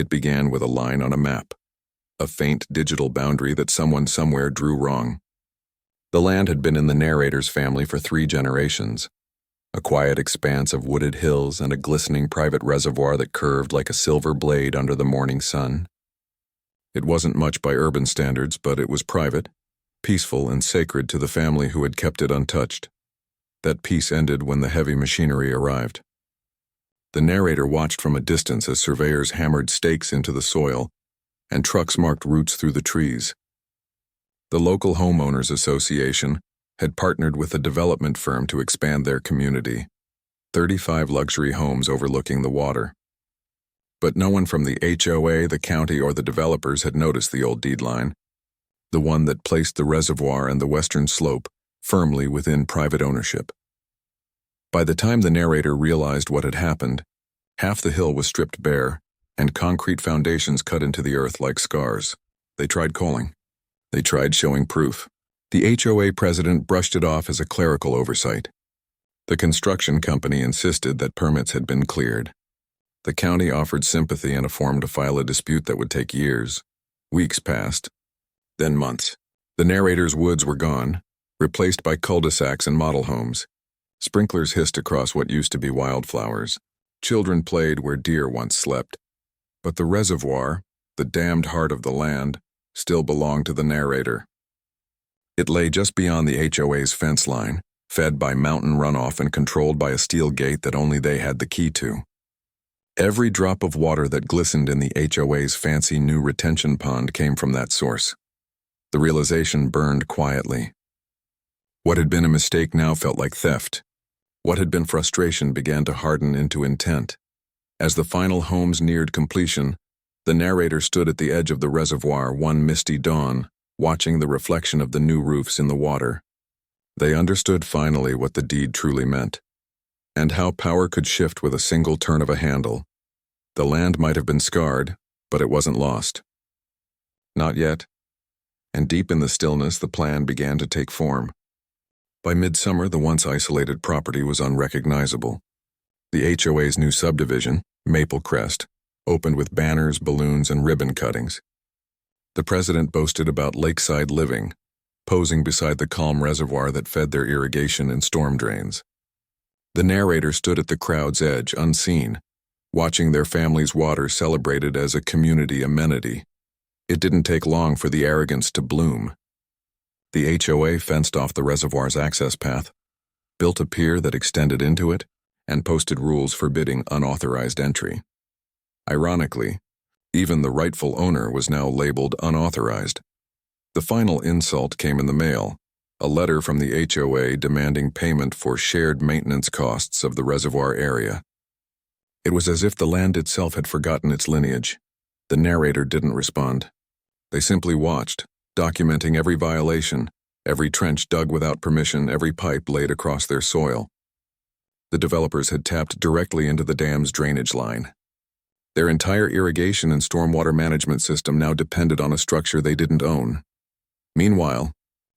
It began with a line on a map, a faint digital boundary that someone somewhere drew wrong. The land had been in the narrator's family for 3 generations, a quiet expanse of wooded hills and a glistening private reservoir that curved like a silver blade under the morning sun. It wasn't much by urban standards, but it was private, peaceful, and sacred to the family who had kept it untouched. That peace ended when the heavy machinery arrived. The narrator watched from a distance as surveyors hammered stakes into the soil and trucks marked routes through the trees. The local Homeowners Association had partnered with a development firm to expand their community, 35 luxury homes overlooking the water. But no one from the HOA, the county, or the developers had noticed the old deed line, the one that placed the reservoir and the western slope firmly within private ownership. By the time the narrator realized what had happened, half the hill was stripped bare, and concrete foundations cut into the earth like scars. They tried calling. They tried showing proof. The HOA president brushed it off as a clerical oversight. The construction company insisted that permits had been cleared. The county offered sympathy and a form to file a dispute that would take years. Weeks passed, then months. The narrator's woods were gone, replaced by cul-de-sacs and model homes. Sprinklers hissed across what used to be wildflowers. Children played where deer once slept. But the reservoir, the damned heart of the land, still belonged to the narrator. It lay just beyond the HOA's fence line, fed by mountain runoff and controlled by a steel gate that only they had the key to. Every drop of water that glistened in the HOA's fancy new retention pond came from that source. The realization burned quietly. What had been a mistake now felt like theft. What had been frustration began to harden into intent. As the final homes neared completion, the narrator stood at the edge of the reservoir one misty dawn, watching the reflection of the new roofs in the water. They understood finally what the deed truly meant, and how power could shift with a single turn of a handle. The land might have been scarred, but it wasn't lost. Not yet. And deep in the stillness, the plan began to take form. By midsummer, the once isolated property was unrecognizable. The HOA's new subdivision, Maple Crest, opened with banners, balloons, and ribbon cuttings. The president boasted about lakeside living, posing beside the calm reservoir that fed their irrigation and storm drains. The narrator stood at the crowd's edge, unseen, watching their family's water celebrated as a community amenity. It didn't take long for the arrogance to bloom. The HOA fenced off the reservoir's access path, built a pier that extended into it, and posted rules forbidding unauthorized entry. Ironically, even the rightful owner was now labeled unauthorized. The final insult came in the mail, a letter from the HOA demanding payment for shared maintenance costs of the reservoir area. It was as if the land itself had forgotten its lineage. The narrator didn't respond. They simply watched, documenting every violation, every trench dug without permission, every pipe laid across their soil. The developers had tapped directly into the dam's drainage line. Their entire irrigation and stormwater management system now depended on a structure they didn't own. Meanwhile,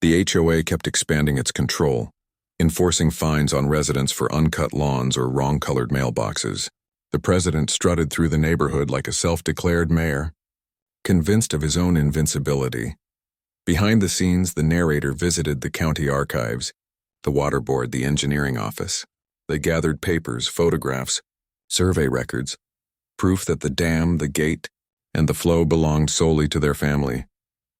the HOA kept expanding its control, enforcing fines on residents for uncut lawns or wrong-colored mailboxes. The president strutted through the neighborhood like a self-declared mayor, convinced of his own invincibility. Behind the scenes, the narrator visited the county archives, the water board, the engineering office. They gathered papers, photographs, survey records, proof that the dam, the gate, and the flow belonged solely to their family.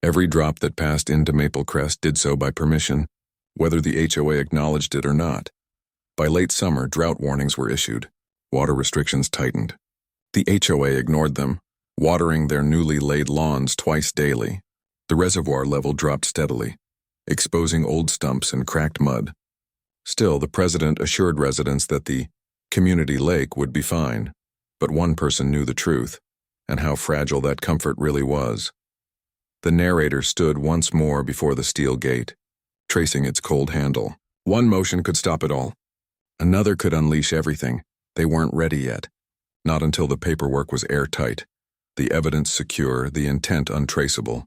Every drop that passed into Maple Crest did so by permission, whether the HOA acknowledged it or not. By late summer, drought warnings were issued. Water restrictions tightened. The HOA ignored them, watering their newly laid lawns twice daily. The reservoir level dropped steadily, exposing old stumps and cracked mud. Still, the president assured residents that the community lake would be fine. But one person knew the truth, and how fragile that comfort really was. The narrator stood once more before the steel gate, tracing its cold handle. One motion could stop it all. Another could unleash everything. They weren't ready yet. Not until the paperwork was airtight, the evidence secure, the intent untraceable.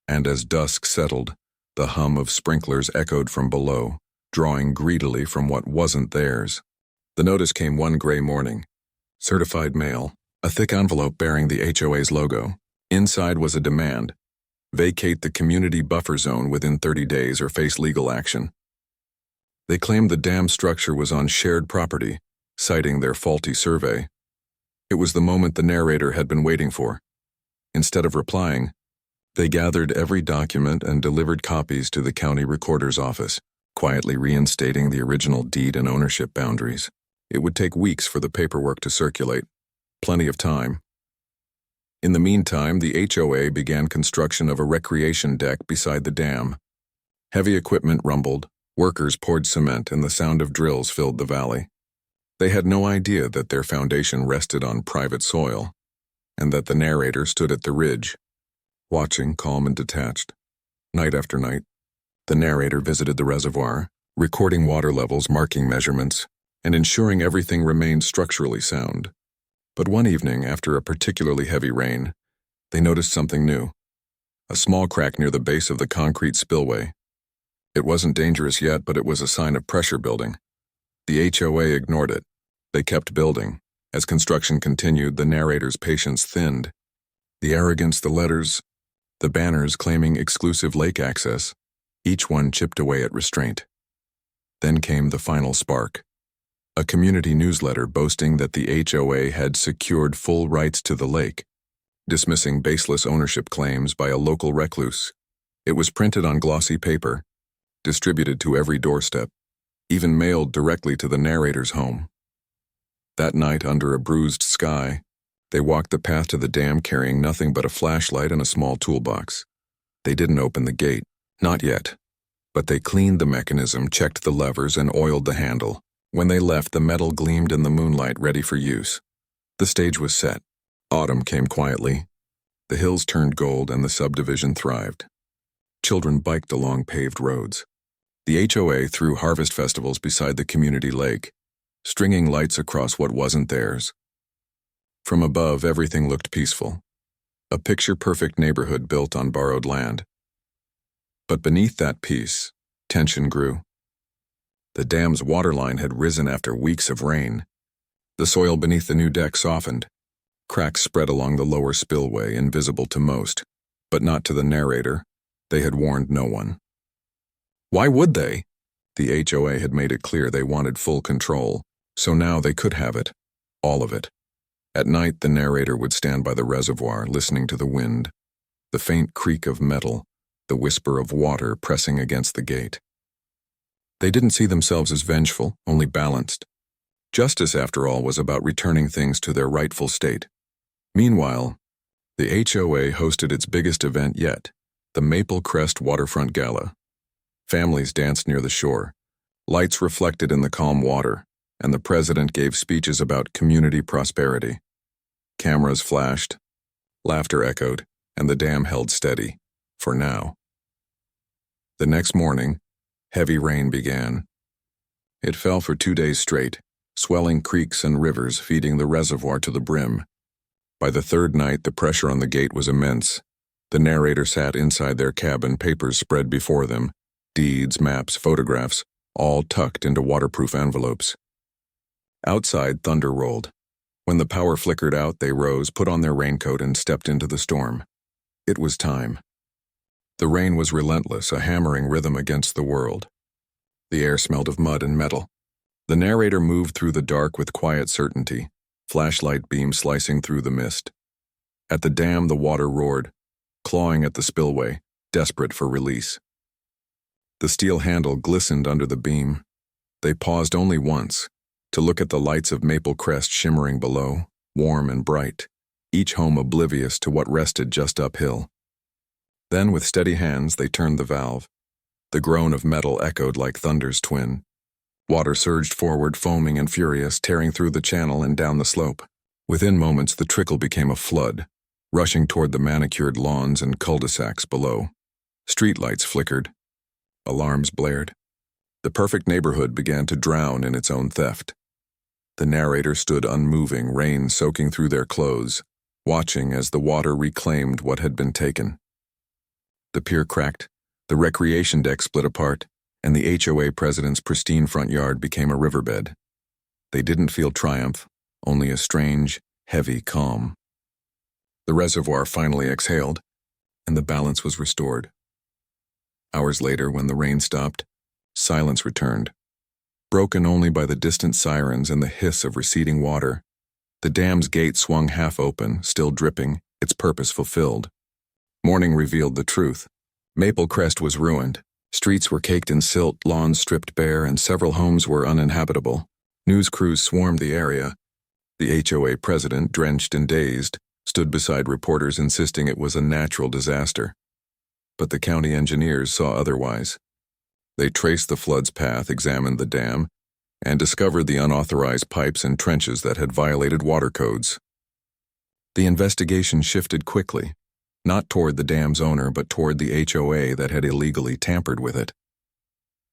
And as dusk settled, the hum of sprinklers echoed from below, drawing greedily from what wasn't theirs. The notice came one gray morning. Certified mail, A thick envelope bearing the HOA's logo. Inside was a demand: vacate the community buffer zone within 30 days or face legal action. They claimed the dam structure was on shared property, citing their faulty survey. It was the moment the narrator had been waiting for. Instead of replying, they gathered every document and delivered copies to the county recorder's office, quietly reinstating the original deed and ownership boundaries. It would take weeks for the paperwork to circulate. Plenty of time. In the meantime, the HOA began construction of a recreation deck beside the dam. Heavy equipment rumbled, workers poured cement, and the sound of drills filled the valley. They had no idea that their foundation rested on private soil, and that the narrator stood at the ridge, watching, calm and detached. Night after night, the narrator visited the reservoir, recording water levels, marking measurements, and ensuring everything remained structurally sound. But one evening, after a particularly heavy rain, they noticed something new: a small crack near the base of the concrete spillway. It wasn't dangerous yet, but it was a sign of pressure building. The HOA ignored it. They kept building. As construction continued, the narrator's patience thinned. The arrogance, the letters, the banners claiming exclusive lake access, each one chipped away at restraint. Then came the final spark: a community newsletter boasting that the HOA had secured full rights to the lake, dismissing baseless ownership claims by a local recluse. It was printed on glossy paper, distributed to every doorstep, even mailed directly to the narrator's home. That night, under a bruised sky, they walked the path to the dam carrying nothing but a flashlight and a small toolbox. They didn't open the gate, not yet, but they cleaned the mechanism, checked the levers, and oiled the handle. When they left, the metal gleamed in the moonlight, ready for use. The stage was set. Autumn came quietly. The hills turned gold and the subdivision thrived. Children biked along paved roads. The HOA threw harvest festivals beside the community lake, stringing lights across what wasn't theirs. From above, everything looked peaceful. A picture-perfect neighborhood built on borrowed land. But beneath that peace, tension grew. The dam's waterline had risen after weeks of rain. The soil beneath the new deck softened. Cracks spread along the lower spillway, invisible to most, but not to the narrator. They had warned no one. Why would they? The HOA had made it clear they wanted full control, so now they could have it, all of it. At night, the narrator would stand by the reservoir, listening to the wind, the faint creak of metal, the whisper of water pressing against the gate. They didn't see themselves as vengeful, only balanced. Justice, after all, was about returning things to their rightful state. Meanwhile, the HOA hosted its biggest event yet, the Maple Crest Waterfront Gala. Families danced near the shore, lights reflected in the calm water, and the president gave speeches about community prosperity. Cameras flashed, laughter echoed, and the dam held steady, for now. The next morning, heavy rain began. It fell for 2 days straight, swelling creeks and rivers, feeding the reservoir to the brim. By the third night, the pressure on the gate was immense. The narrator sat inside their cabin, papers spread before them, deeds, maps, photographs, all tucked into waterproof envelopes. Outside, thunder rolled. When the power flickered out, they rose, put on their raincoat, and stepped into the storm. It was time. The rain was relentless, a hammering rhythm against the world. The air smelled of mud and metal. The narrator moved through the dark with quiet certainty, flashlight beams slicing through the mist. At the dam, the water roared, clawing at the spillway, desperate for release. The steel handle glistened under the beam. They paused only once, to look at the lights of Maple Crest shimmering below, warm and bright, each home oblivious to what rested just uphill. Then, with steady hands, they turned the valve. The groan of metal echoed like thunder's twin. Water surged forward, foaming and furious, tearing through the channel and down the slope. Within moments, the trickle became a flood, rushing toward the manicured lawns and cul-de-sacs below. Streetlights flickered. Alarms blared. The perfect neighborhood began to drown in its own theft. The narrator stood unmoving, rain soaking through their clothes, watching as the water reclaimed what had been taken. The pier cracked, the recreation deck split apart, and the HOA president's pristine front yard became a riverbed. They didn't feel triumph, only a strange, heavy calm. The reservoir finally exhaled, and the balance was restored. Hours later, when the rain stopped, silence returned. Broken only by the distant sirens and the hiss of receding water, the dam's gate swung half open, still dripping, its purpose fulfilled. Morning revealed the truth. Maple Crest was ruined. Streets were caked in silt, lawns stripped bare, and several homes were uninhabitable. News crews swarmed the area. The HOA president, drenched and dazed, stood beside reporters insisting it was a natural disaster. But the county engineers saw otherwise. They traced the flood's path, examined the dam, and discovered the unauthorized pipes and trenches that had violated water codes. The investigation shifted quickly, not toward the dam's owner, but toward the HOA that had illegally tampered with it.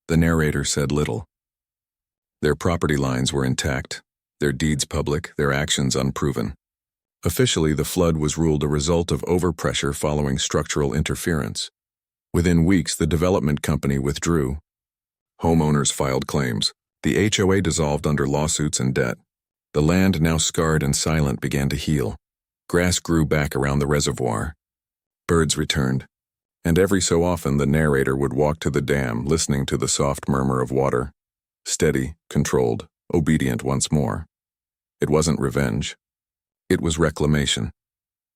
The narrator said little. Their property lines were intact, their deeds public, their actions unproven. Officially, the flood was ruled a result of overpressure following structural interference. Within weeks, the development company withdrew. Homeowners filed claims. The HOA dissolved under lawsuits and debt. The land, now scarred and silent, began to heal. Grass grew back around the reservoir. Birds returned. And every so often the narrator would walk to the dam, listening to the soft murmur of water. Steady, controlled, obedient once more. It wasn't revenge. It was reclamation.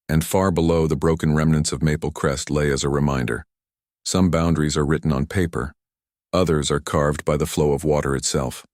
And far below, the broken remnants of Maple Crest lay as a reminder. Some boundaries are written on paper. Others are carved by the flow of water itself.